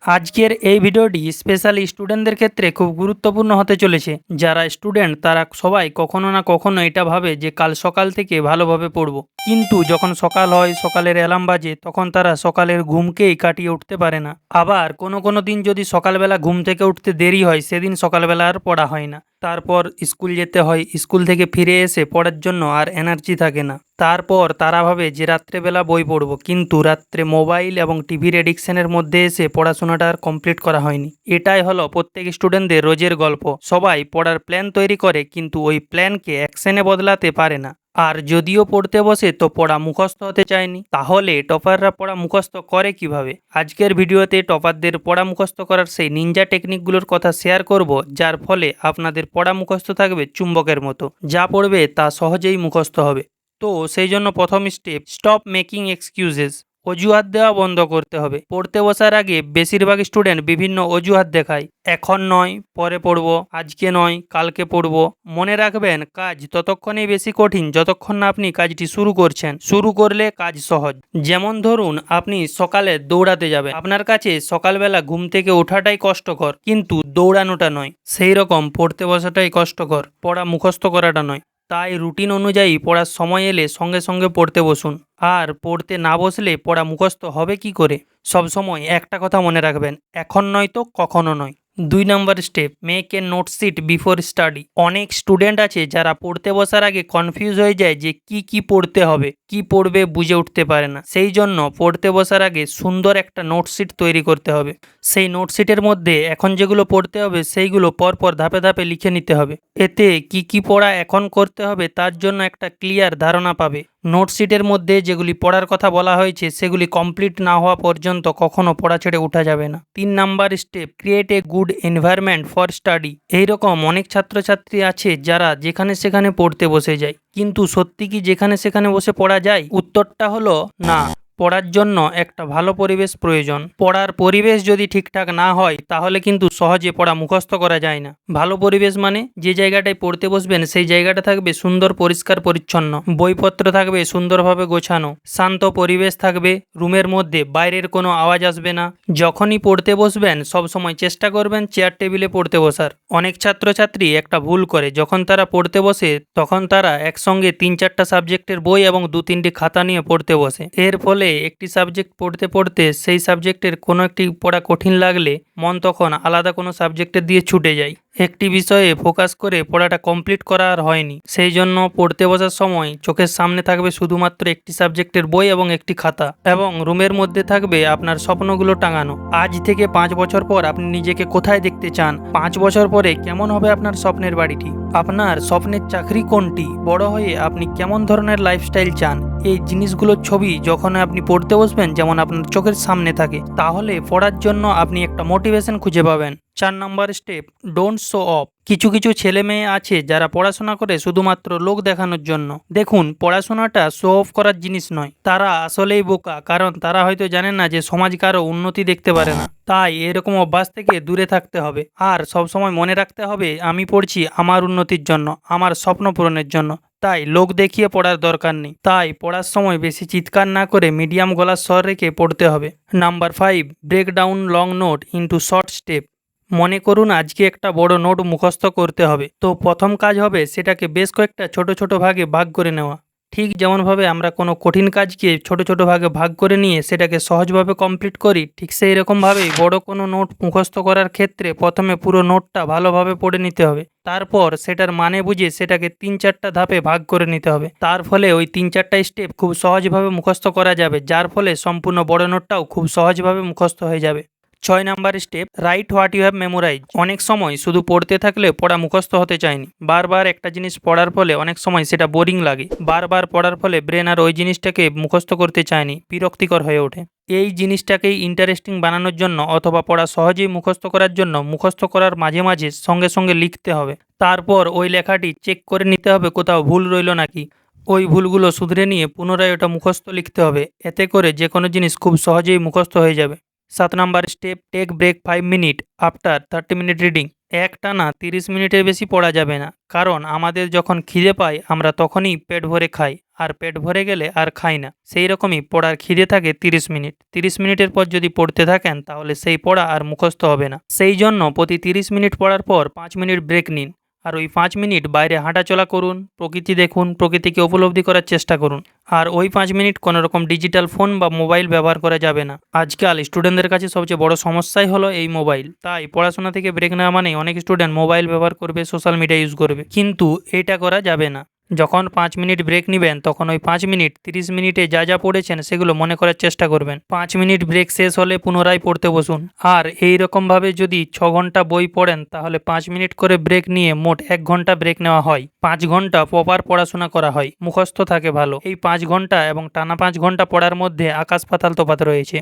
আজকের এই ভিডিওটি স্পেশালি স্টুডেন্টদের ক্ষেত্রে খুব গুরুত্বপূর্ণ হতে চলেছে। যারা স্টুডেন্ট তারা সবাই কখনো না কখনো এটা ভাবে যে কাল সকাল থেকে ভালোভাবে পড়ব, কিন্তু যখন সকাল হয়, সকালের অ্যালার্ম বাজে, তখন তারা সকালের ঘুমকেই কাটিয়ে উঠতে পারে না। আবার কোনো কোনো দিন যদি সকালবেলা ঘুম থেকে উঠতে দেরি হয়, সেদিন সকালবেলা আর পড়া হয় না। তারপর স্কুল যেতে হয়, স্কুল থেকে ফিরে এসে পড়ার জন্য আর এনার্জি থাকে না। তারপর তারা ভাবে যে রাত্রেবেলা বই পড়বো, কিন্তু রাত্রে মোবাইল এবং টিভির এডিকশনের মধ্যে এসে পড়াশোনাটা আর কমপ্লিট করা হয়নি। এটাই হলো প্রত্যেক স্টুডেন্টদের রোজের গল্প। সবাই পড়ার প্ল্যান তৈরি করে, কিন্তু ওই প্ল্যানকে অ্যাকশনে বদলাতে পারে না। আর যদিও পড়তে বসে তো পড়া মুখস্থ হতে চায়নি। তাহলে টপাররা পড়া মুখস্থ করে কিভাবে? আজকের ভিডিওতে টপারদের পড়া মুখস্থ করার সেই নিনজা টেকনিকগুলোর কথা শেয়ার করব, যার ফলে আপনাদের পড়া মুখস্থ থাকবে চুম্বকের মতো। যা পড়বে তা সহজেই মুখস্থ হবে। তো সেই জন্য প্রথম স্টেপ, স্টপ মেকিং এক্সকিউজেস। অজুহাত দেওয়া বন্ধ করতে হবে। পড়তে বসার আগে বেশিরভাগ স্টুডেন্ট বিভিন্ন অজুহাত দেখায়। এখন নয়, পরে পড়বো, আজকে নয়, কালকে পড়বো। মনে রাখবেন, কাজ ততক্ষণই বেশি কঠিন যতক্ষণ না আপনি কাজটি শুরু করছেন। শুরু করলে কাজ সহজ। যেমন ধরুন, আপনি সকালে দৌড়াতে যাবেন। আপনার কাছে সকালবেলা ঘুম থেকে ওঠাটাই কষ্টকর, কিন্তু দৌড়ানোটা নয়। সেই রকম পড়তে বসাটাই কষ্টকর, পড়া মুখস্থ করাটা নয়। তাই রুটিন অনুযায়ী পড়ার সময় এলে সঙ্গে সঙ্গে পড়তে বসুন। আর পড়তে না বসলে পড়া মুখস্থ হবে কি করে? সবসময় একটা কথা মনে রাখবেন, এখন নয় তো কখনো নয়। 2 নম্বর step, make a note sheet before study. অনেক স্টুডেন্ট আছে যারা পড়তে বসার আগে কনফিউজ হয়ে যায় যে কি পড়তে হবে, কি পড়বে বুঝে উঠতে পারে না। সেই জন্য পড়তে বসার আগে সুন্দর একটা নোটশিট তৈরি করতে হবে। সেই নোটশিটের মধ্যে এখন যেগুলো পড়তে হবে সেইগুলো পরপর ধাপে ধাপে লিখে নিতে হবে। এতে কি পড়া এখন করতে হবে তার জন্য একটা ক্লিয়ার ধারণা পাবে। নোটশিটের মধ্যে যেগুলি পড়ার কথা বলা হয়েছে সেগুলি কমপ্লিট না হওয়া পর্যন্ত কখনো পড়া ছেড়ে ওঠা যাবে না। 3 number step, create a good environment for study. এইরকম অনেক ছাত্রছাত্রী আছে যারা যেখানে সেখানে পড়তে বসে যায়, কিন্তু সত্যি কি যেখানে সেখানে বসে পড়া যায়? উত্তরটা হলো না। পড়ার জন্য একটা ভালো পরিবেশ প্রয়োজন। পড়ার পরিবেশ যদি ঠিকঠাক না হয়, তাহলে কিন্তু সহজে পড়া মুখস্থ করা যায় না। ভালো পরিবেশ মানে যে জায়গাটায় পড়তে বসবেন সেই জায়গাটা থাকবে সুন্দর, পরিষ্কার পরিচ্ছন্ন, বইপত্র থাকবে সুন্দরভাবে গোছানো, শান্ত পরিবেশ থাকবে রুমের মধ্যে, বাইরের কোনো আওয়াজ আসবে না। যখনই পড়তে বসবেন সবসময় চেষ্টা করবেন চেয়ার টেবিলে পড়তে বসার। অনেক ছাত্রছাত্রী একটা ভুল করে, যখন তারা পড়তে বসে তখন তারা একসঙ্গে 3-4টা সাবজেক্টের বই এবং 2-3টি খাতা নিয়ে পড়তে বসে। এর ফলে একটি সাবজেক্ট পড়তে পড়তে সেই সাবজেক্টের কোনো একটি পড়া কঠিন লাগলে মন তখন আলাদা কোনো সাবজেক্টের দিয়ে ছুটে যায়। একটি বিষয়ে ফোকাস করে পড়াটা কমপ্লিট করা আর হয়নি। সেই জন্য পড়তে বসার সময় চোখের সামনে থাকবে শুধুমাত্র একটি সাবজেক্টের বই এবং একটি খাতা, এবং রুমের মধ্যে থাকবে আপনার স্বপ্নগুলো টাঙানো। আজ থেকে 5 বছর পর আপনি নিজেকে কোথায় দেখতে চান? 5 বছর পরে কেমন হবে আপনার স্বপ্নের বাড়িটি? আপনার স্বপ্নের চাকরি কোনটি? বড় হয়ে আপনি কেমন ধরনের লাইফস্টাইল চান? এই জিনিসগুলোর ছবি যখন আপনি পড়তে বসবেন যেমন আপনার চোখের সামনে থাকে, তাহলে পড়ার জন্য আপনি একটা মোটিভেশন খুঁজে পাবেন। 4 নম্বর স্টেপ, ডোন্ট শো অফ। কিছু কিছু ছেলে মেয়ে আছে যারা পড়াশোনা করে শুধুমাত্র লোক দেখানোর জন্য। দেখুন, পড়াশোনাটা শো অফ করার জিনিস নয়। তারা আসলেই বোকা, কারণ তারা হয়তো জানে না যে সমাজ কারো উন্নতি দেখতে পারে না। তাই এরকম অভ্যাস থেকে দূরে থাকতে হবে। আর সবসময় মনে রাখতে হবে, আমি পড়ছি আমার উন্নতির জন্য, আমার স্বপ্ন পূরণের জন্য। তাই লোক দেখিয়ে পড়ার দরকার নেই। তাই পড়ার সময় বেশি চিৎকার না করে মিডিয়াম গলার স্বর রেখে পড়তে হবে। Number 5, break down long note into short step. মনে করুন আজকে একটা বড় নোট মুখস্থ করতে হবে, তো প্রথম কাজ হবে সেটাকে বেশ কয়েকটা ছোট ছোট ভাগে ভাগ করে নেওয়া। ঠিক যেমনভাবে আমরা কোনো কঠিন কাজকে ছোট ছোট ভাগে ভাগ করে নিয়ে সেটাকে সহজভাবে কমপ্লিট করি, ঠিক সেই রকমভাবেই বড় কোনো নোট মুখস্থ করার ক্ষেত্রে প্রথমে পুরো নোটটা ভালোভাবে পড়ে নিতে হবে। তারপর সেটার মানে বুঝে সেটাকে 3-4টা ধাপে ভাগ করে নিতে হবে। তার ফলে ওই 3-4টা স্টেপ খুব সহজভাবে মুখস্থ করা যাবে, যার ফলে সম্পূর্ণ বড় নোটটাও খুব সহজভাবে মুখস্থ হয়ে যাবে। 6 number step, write what you have memorise. অনেক সময় শুধু পড়তে থাকলে পড়া মুখস্থ হতে চায়নি। বারবার একটা জিনিস পড়ার ফলে অনেক সময় সেটা বোরিং লাগে। বারবার পড়ার ফলে ব্রেন আর ওই জিনিসটাকে মুখস্থ করতে চায়নি, বিরক্তিকর হয়ে ওঠে। এই জিনিসটাকেই ইন্টারেস্টিং বানানোর জন্য অথবা পড়া সহজেই মুখস্থ করার জন্য মুখস্থ করার মাঝে মাঝে সঙ্গে সঙ্গে লিখতে হবে। তারপর ওই লেখাটি চেক করে নিতে হবে কোথাও ভুল রইল নাকি। ওই ভুলগুলো শুধরে নিয়ে পুনরায় ওটা মুখস্থ লিখতে হবে। এতে করে যে কোনো জিনিস খুব সহজেই মুখস্থ হয়ে যাবে। 7 number step, take break 5 minute after 30 minute reading. একটানা 30 মিনিটের বেশি পড়া যাবে না, কারণ আমাদের যখন খিদে পায় আমরা তখনই পেট ভরে খাই, আর পেট ভরে গেলে আর খাই না। সেই রকমই পড়ার খিদে থাকে 30 মিনিট। 30 মিনিটের পর যদি পড়তে থাকেন তাহলে সেই পড়া আর মুখস্থ হবে না। সেই জন্য প্রতি 30 মিনিট পড়ার পর 5 মিনিট ব্রেক নিন, আর ওই 5 মিনিট বাইরে হাঁটাচলা করুন, প্রকৃতি দেখুন, প্রকৃতিকে উপলব্ধি করার চেষ্টা করুন। আর ওই 5 মিনিট কোনো রকম ডিজিটাল ফোন বা মোবাইল ব্যবহার করা যাবে না। আজকাল স্টুডেন্টদের কাছে সবচেয়ে বড় সমস্যাই হলো এই মোবাইল। তাই পড়াশোনা থেকে ব্রেক নেওয়া মানেই অনেক স্টুডেন্ট মোবাইল ব্যবহার করবে, সোশ্যাল মিডিয়া ইউজ করবে, কিন্তু এটা করা যাবে না। যখন 5 মিনিট ব্রেক নেবেন তখন ওই 5 মিনিট 30 মিনিটে যা যা পড়েছেন সেগুলো মনে করার চেষ্টা করবেন। 5 মিনিট ব্রেক শেষ হলে পুনরায় পড়তে বসুন। আর এই রকমভাবে যদি 6 ঘন্টা বই পড়েন তাহলে 5 মিনিট করে ব্রেক নিয়ে মোট 1 ঘন্টা ব্রেক নেওয়া হয়। 5 ঘন্টা প্রপার পড়াশোনা করা হয়, মুখস্থ থাকে ভালো। এই 5 ঘন্টা এবং টানা 5 ঘন্টা পড়ার মধ্যে আকাশ পাতাল তফাৎ রয়েছে।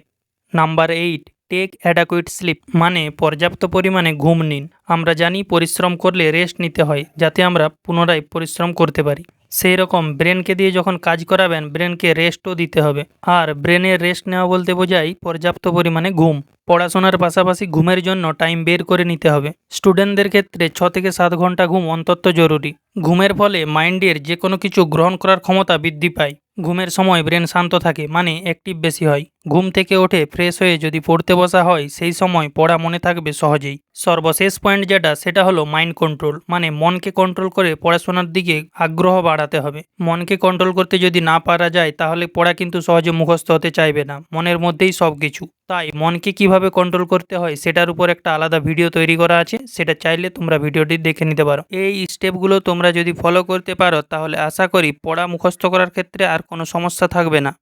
নাম্বার 8, টেক অ্যাডাকুয়েট স্লিপ, মানে পর্যাপ্ত পরিমাণে ঘুম নিন। আমরা জানি পরিশ্রম করলে রেস্ট নিতে হয়, যাতে আমরা পুনরায় পরিশ্রম করতে পারি। সেই রকম ব্রেনকে দিয়ে যখন কাজ করাবেন ব্রেনকে রেস্টও দিতে হবে। আর ব্রেনের রেস্ট নেওয়া বলতে বোঝায় পর্যাপ্ত পরিমাণে ঘুম। পড়াশোনার পাশাপাশি ঘুমের জন্য টাইম বের করে নিতে হবে। স্টুডেন্টদের ক্ষেত্রে 6 থেকে 7 ঘন্টা ঘুম অন্তত জরুরি। ঘুমের ফলে মাইন্ডের যে কোনো কিছু গ্রহণ করার ক্ষমতা বৃদ্ধি পায়। ঘুমের সময় ব্রেন শান্ত থাকে, মানে অ্যাক্টিভ বেশি হয়। ঘুম থেকে উঠে ফ্রেশ হয়ে যদি পড়তে বসা হয় সেই সময় পড়া মনে থাকবে সহজেই। সর্বশেষ পয়েন্ট যেটা, সেটা হলো মাইন্ড কন্ট্রোল, মানে মনকে কন্ট্রোল করে পড়াশোনার দিকে আগ্রহ বাড়াতে হবে। মনকে কন্ট্রোল করতে যদি না পারা যায় তাহলে পড়া কিন্তু সহজে মুখস্থ হতে চাইবে না, মনের মধ্যেই সব কিছু। তাই মনকে কিভাবে কন্ট্রোল করতে হয় সেটার উপর একটা আলাদা ভিডিও তৈরি করা আছে, সেটা চাইলে তোমরা ভিডিওটি দেখে নিতে পারো। এই স্টেপগুলো তোমরা যদি ফলো করতে পারো তাহলে আশা করি পড়া মুখস্থ করার ক্ষেত্রে আর কোনো সমস্যা থাকবে না।